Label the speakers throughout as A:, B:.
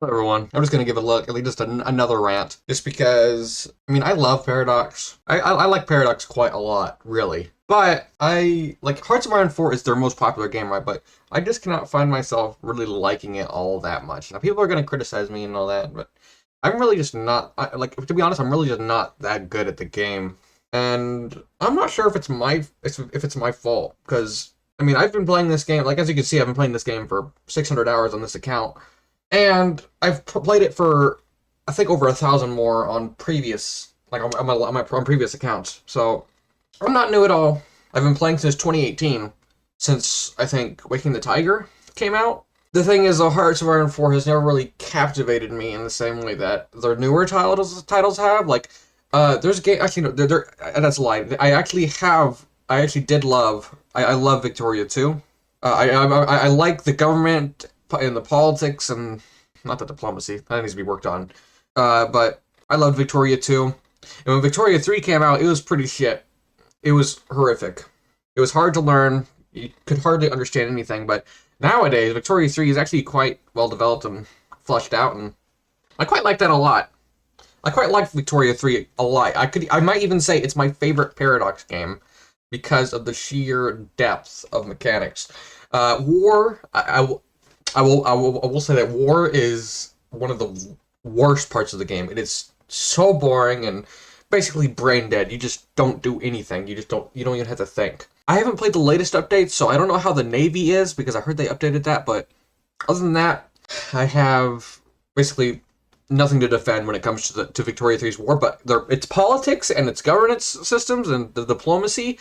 A: Hello, everyone. I'm just gonna give a look, just another rant, just because. I mean, I love Paradox. I like Paradox quite a lot, really. But I like Hearts of Iron 4 is their most popular game, right? But I just cannot find myself really liking it all that much. Now, people are gonna criticize me and all that, but I'm really just not. Like, to be honest, I'm really just not that good at the game, and I'm not sure if it's my fault because. I mean, I've been playing this game, like as you can see, I've been playing this game for 600 hours on this account, and I've played it for I think over 1,000 more on previous on previous accounts. So I'm not new at all. I've been playing since 2018, since I think Waking the Tiger came out. The thing is, the Hearts of Iron 4 has never really captivated me in the same way that their newer titles have. Like, there's a game actually no, that's a lie. I actually did love I love Victoria 2. I like the government and the politics and not the diplomacy that needs to be worked on. But I loved Victoria 2. And when Victoria 3 came out, it was pretty shit. It was horrific. It was hard to learn. You could hardly understand anything. But nowadays, Victoria 3 is actually quite well developed and fleshed out, and I quite like that a lot. I quite like Victoria 3 a lot. I might even say it's my favorite Paradox game because of the sheer depth of mechanics. War, I will say that war is one of the worst parts of the game. It is so boring and basically brain dead. You just don't do anything. You don't even have to think. I haven't played the latest updates, so I don't know how the Navy is because I heard they updated that, but other than that, I have basically nothing to defend when it comes to Victoria Three's war, but its politics and its governance systems and the diplomacy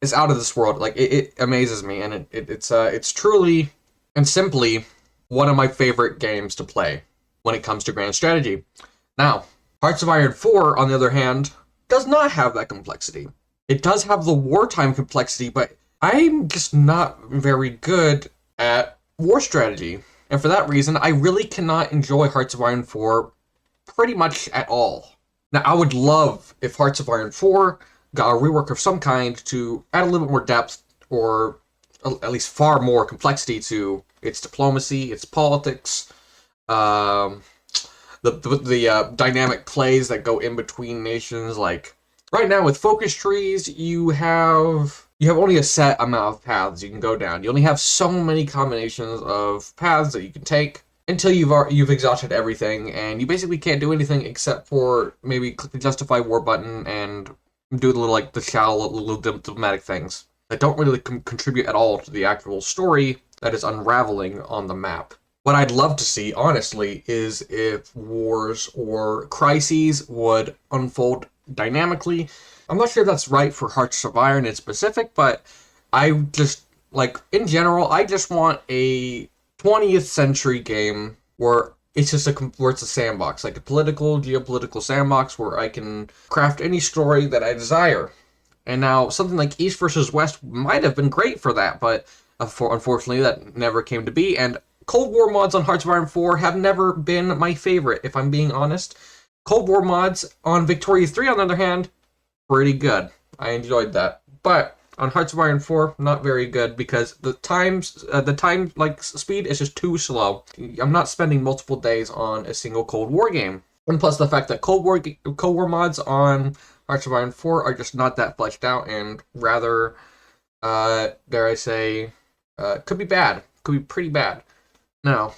A: is out of this world. Like it amazes me, and it's truly and simply one of my favorite games to play when it comes to grand strategy. Now, Hearts of Iron 4, on the other hand, does not have that complexity. It does have the wartime complexity, but I'm just not very good at war strategy. And for that reason, I really cannot enjoy Hearts of Iron 4 pretty much at all. Now, I would love if Hearts of Iron 4 got a rework of some kind to add a little bit more depth or at least far more complexity to its diplomacy, its politics, um, the dynamic plays that go in between nations. Like right now with focus trees, you have only a set amount of paths you can go down. You only have so many combinations of paths that you can take until you've exhausted everything, and you basically can't do anything except for maybe click the justify war button and do the the shallow little diplomatic things that don't really contribute at all to the actual story that is unraveling on the map. What I'd love to see, honestly, is if wars or crises would unfold dynamically. I'm not sure if that's right for Hearts of Iron in specific, but I just, in general, I just want a 20th century game where where it's a sandbox, like a geopolitical sandbox where I can craft any story that I desire. And now something like East versus West might have been great for that, but unfortunately that never came to be. And Cold War mods on Hearts of Iron 4 have never been my favorite, if I'm being honest. Cold War mods on Victoria 3, on the other hand, pretty good. I enjoyed that. But on Hearts of Iron 4, not very good because the time speed is just too slow. I'm not spending multiple days on a single Cold War game. And plus the fact that Cold War mods on Hearts of Iron 4 are just not that fleshed out and rather, dare I say, could be bad. Could be pretty bad. Now,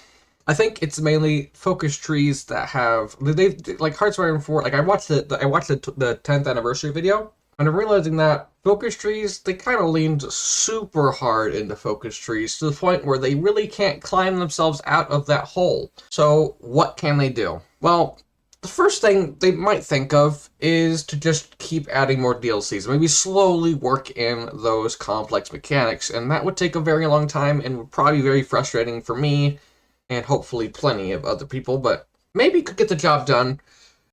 A: I think it's mainly focus trees that have they like Hearts of Iron 4. Like I watched the 10th anniversary video, and I'm realizing that focus trees they kind of leaned super hard into focus trees to the point where they really can't climb themselves out of that hole. So what can they do? Well, the first thing they might think of is to just keep adding more DLCs, maybe slowly work in those complex mechanics, and that would take a very long time and would probably be very frustrating for me and hopefully plenty of other people, but maybe could get the job done.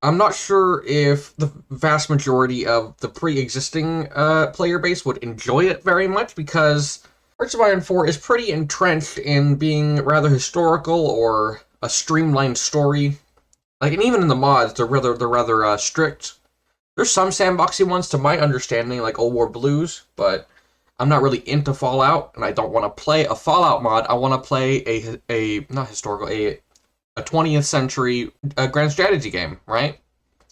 A: I'm not sure if the vast majority of the pre-existing player base would enjoy it very much because Hearts of Iron 4 is pretty entrenched in being rather historical or a streamlined story. Like, and even in the mods, they're rather strict. There's some sandboxy ones to my understanding, like Old War Blues, but I'm not really into Fallout, and I don't want to play a Fallout mod. I want to play a not historical, a a 20th century grand strategy game, right?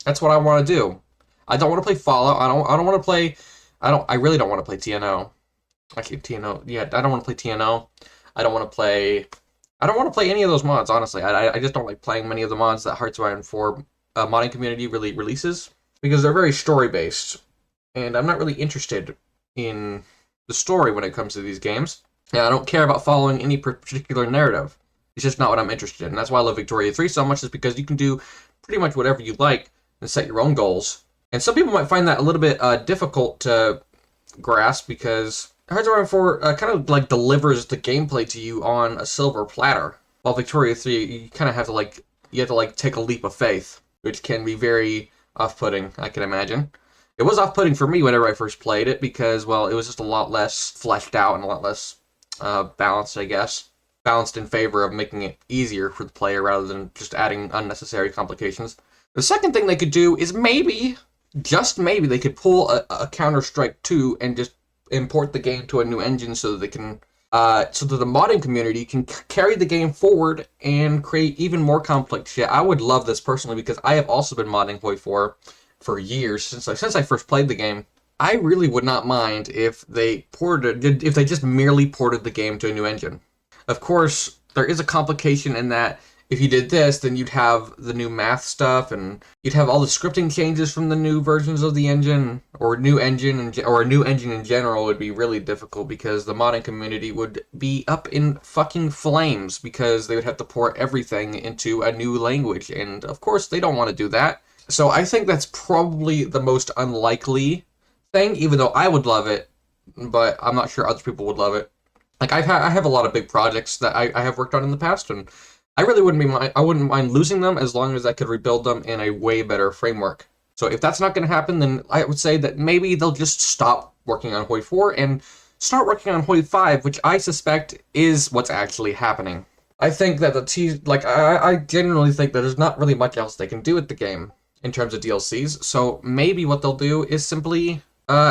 A: That's what I want to do. I don't want to play Fallout. I don't want to play. I really don't want to play TNO. Actually, TNO. Yeah, I don't want to play TNO. I don't want to play. I don't want to play any of those mods. Honestly, I just don't like playing many of the mods that Hearts of Iron 4 modding community really releases because they're very story based, and I'm not really interested in the story when it comes to these games. And I don't care about following any particular narrative. It's just not what I'm interested in. That's why I love Victoria 3 so much, is because you can do pretty much whatever you like and set your own goals. And some people might find that a little bit difficult to grasp because Hearts of Iron 4 kind of like delivers the gameplay to you on a silver platter. While Victoria 3, you kind of have to take a leap of faith, which can be very off-putting, I can imagine. It was off-putting for me whenever I first played it because, well, it was just a lot less fleshed out and a lot less balanced, I guess. Balanced in favor of making it easier for the player rather than just adding unnecessary complications. The second thing they could do is maybe, just maybe, they could pull a Counter-Strike 2 and just import the game to a new engine so that they can, so that the modding community can carry the game forward and create even more complex shit. I would love this personally because I have also been modding Hoi 4 for years since I first played the game. I really would not mind if they just merely ported the game to a new engine. Of course, there is a complication in that if you did this, then you'd have the new math stuff, and you'd have all the scripting changes from the new versions of the engine, or a new engine in general would be really difficult because the modding community would be up in fucking flames because they would have to port everything into a new language, and of course they don't want to do that. So I think that's probably the most unlikely thing, even though I would love it, but I'm not sure other people would love it. Like I have a lot of big projects that I have worked on in the past, and I really wouldn't mind losing them as long as I could rebuild them in a way better framework. So if that's not going to happen, then I would say that maybe they'll just stop working on Hoi 4 and start working on Hoi 5, which I suspect is what's actually happening. I think that I genuinely think that there's not really much else they can do with the game in terms of DLCs. So maybe what they'll do is simply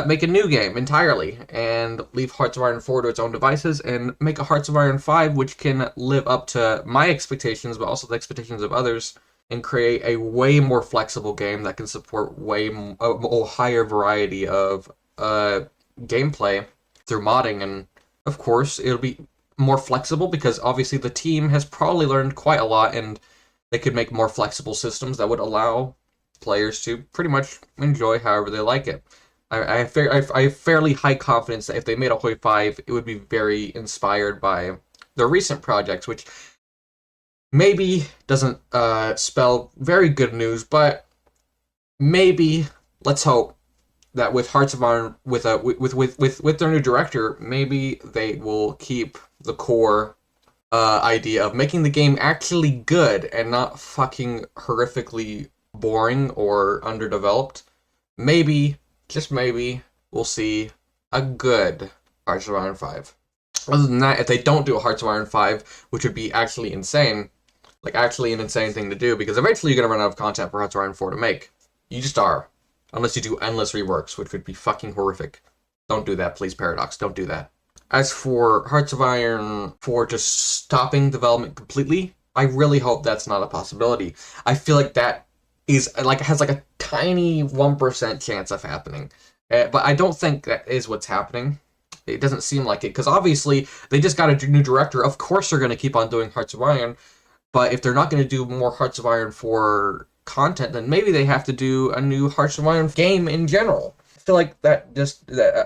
A: make a new game entirely and leave Hearts of Iron 4 to its own devices and make a Hearts of Iron 5 which can live up to my expectations but also the expectations of others and create a way more flexible game that can support a higher variety of gameplay through modding. And of course it'll be more flexible because obviously the team has probably learned quite a lot and they could make more flexible systems that would allow players to pretty much enjoy however they like it. I have fairly high confidence that if they made a Hoi 5, it would be very inspired by their recent projects, which maybe doesn't spell very good news, but maybe, let's hope, that with Hearts of Iron, with their new director, maybe they will keep the core idea of making the game actually good and not fucking horrifically boring or underdeveloped. Maybe, just maybe, we'll see a good Hearts of Iron 5. Other than that, if they don't do a Hearts of Iron 5, which would be actually insane, like actually an insane thing to do, because eventually you're going to run out of content for Hearts of Iron 4 to make. You just are. Unless you do endless reworks, which would be fucking horrific. Don't do that, please, Paradox. Don't do that. As for Hearts of Iron 4 just stopping development completely, I really hope that's not a possibility. I feel like that has a tiny 1% chance of happening. But I don't think that is what's happening. It doesn't seem like it, because obviously they just got a new director. Of course they're going to keep on doing Hearts of Iron, but if they're not going to do more Hearts of Iron 4 content, then maybe they have to do a new Hearts of Iron game in general. I feel like that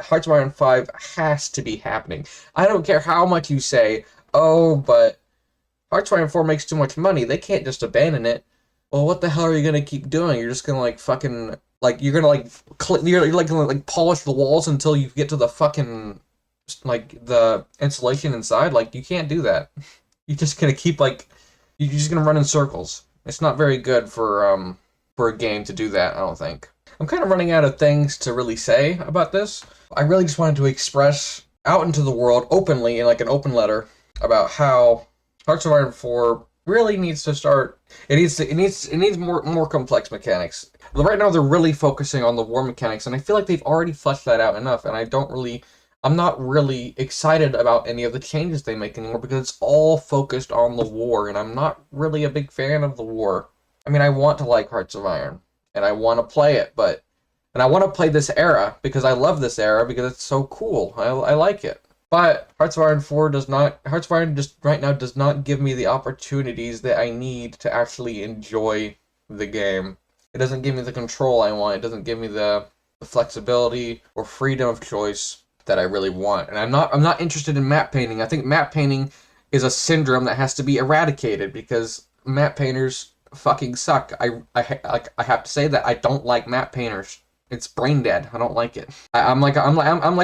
A: Hearts of Iron 5 has to be happening. I don't care how much you say, oh, but Hearts of Iron 4 makes too much money. They can't just abandon it. Well, what the hell are you gonna keep doing? You're just gonna you're gonna polish the walls until you get to the fucking the insulation inside. Like, you can't do that. You're just gonna you're just gonna run in circles. It's not very good for a game to do that, I don't think. I'm kind of running out of things to really say about this. I really just wanted to express out into the world openly in an open letter about how Hearts of Iron 4 really needs to start. It needs more complex mechanics. Right now they're really focusing on the war mechanics, and I feel like they've already fleshed that out enough, and I don't really I'm not really excited about any of the changes they make anymore because it's all focused on the war, and I'm not really a big fan of the war. I mean, I want to like Hearts of Iron, and I want to play it, and I want to play this era because I love this era because it's so cool. I like it. But Hearts of Iron 4 does not, Hearts of Iron just right now does not give me the opportunities that I need to actually enjoy the game. It doesn't give me the control I want. It doesn't give me the flexibility or freedom of choice that I really want. And I'm not interested in map painting. I think map painting is a syndrome that has to be eradicated because map painters fucking suck. I have to say that I don't like map painters. It's brain dead. I don't like it. I'm like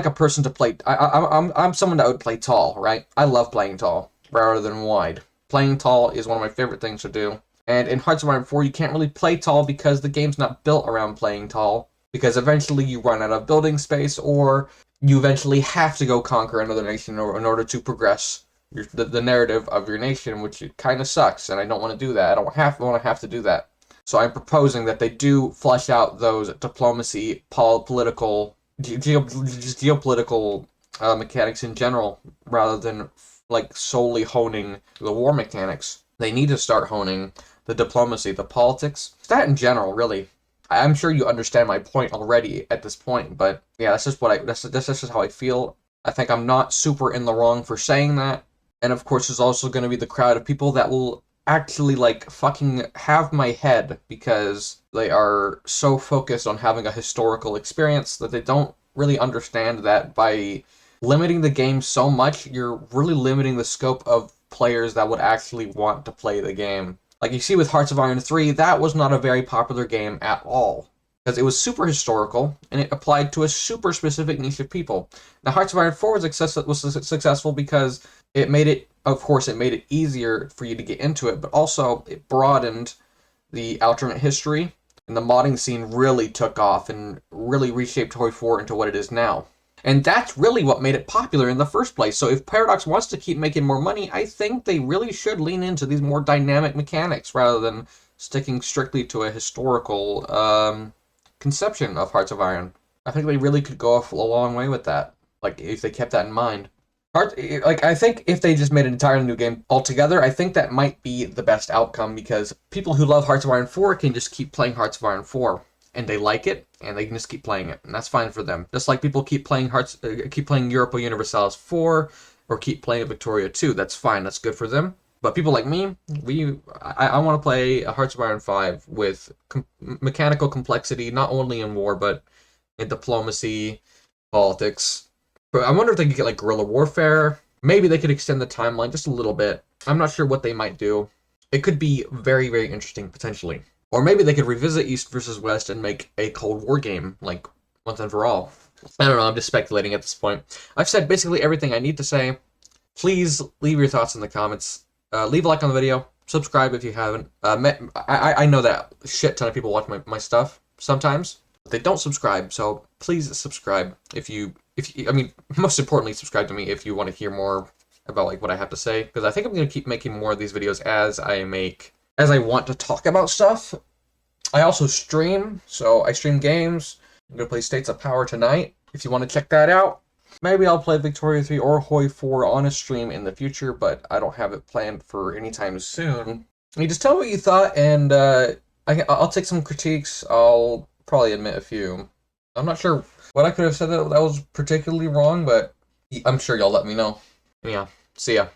A: a person to play. I'm someone that would play tall, right? I love playing tall rather than wide. Playing tall is one of my favorite things to do. And in Hearts of Iron 4, you can't really play tall because the game's not built around playing tall. Because eventually you run out of building space, or you eventually have to go conquer another nation in order to progress the narrative of your nation, which kind of sucks. And I don't want to do that. I don't want to have to do that. So I'm proposing that they do flesh out those diplomacy, political, just geopolitical mechanics in general, rather than like solely honing the war mechanics. They need to start honing the diplomacy, the politics, that in general, really. I'm sure you understand my point already at this point, but yeah, that's just how I feel. I think I'm not super in the wrong for saying that. And of course, there's also going to be the crowd of people that will actually like fucking have my head because they are so focused on having a historical experience that they don't really understand that by limiting the game so much, you're really limiting the scope of players that would actually want to play the game. Like you see with Hearts of Iron 3, that was not a very popular game at all. Because it was super historical, and it applied to a super specific niche of people. Now, Hearts of Iron 4 was successful because it made it, of course, it made it easier for you to get into it, but also it broadened the alternate history, and the modding scene really took off and really reshaped Toy 4 into what it is now. And that's really what made it popular in the first place. So if Paradox wants to keep making more money, I think they really should lean into these more dynamic mechanics rather than sticking strictly to a historical conception of Hearts of Iron. I think they really could go a long way with that, like if they kept that in mind. I think if they just made an entirely new game altogether, I think that might be the best outcome because people who love Hearts of Iron 4 can just keep playing Hearts of Iron 4. And they like it, and they can just keep playing it, and that's fine for them. Just like people keep playing Europa Universalis 4, or keep playing Victoria 2. That's fine. That's good for them. But people like me, I want to play a Hearts of Iron 5 with mechanical complexity, not only in war, but in diplomacy, politics. But I wonder if they could get like guerrilla warfare. Maybe they could extend the timeline just a little bit. I'm not sure what they might do. It could be very, very interesting, potentially. Or maybe they could revisit East versus West and make a Cold War game, like, once and for all. I don't know, I'm just speculating at this point. I've said basically everything I need to say. Please leave your thoughts in the comments. Leave a like on the video. Subscribe if you haven't. I know that a shit ton of people watch my stuff sometimes. But they don't subscribe, so please subscribe I mean, most importantly, subscribe to me if you want to hear more about like what I have to say. Because I think I'm going to keep making more of these videos as I want to talk about stuff. I also stream, so I stream games. I'm going to play States of Power tonight, if you want to check that out. Maybe I'll play Victoria 3 or Hoi 4 on a stream in the future, but I don't have it planned for anytime soon. You just tell me what you thought, and I'll take some critiques. I'll probably admit a few. I'm not sure what I could have said that was particularly wrong, but I'm sure y'all let me know. Yeah, see ya.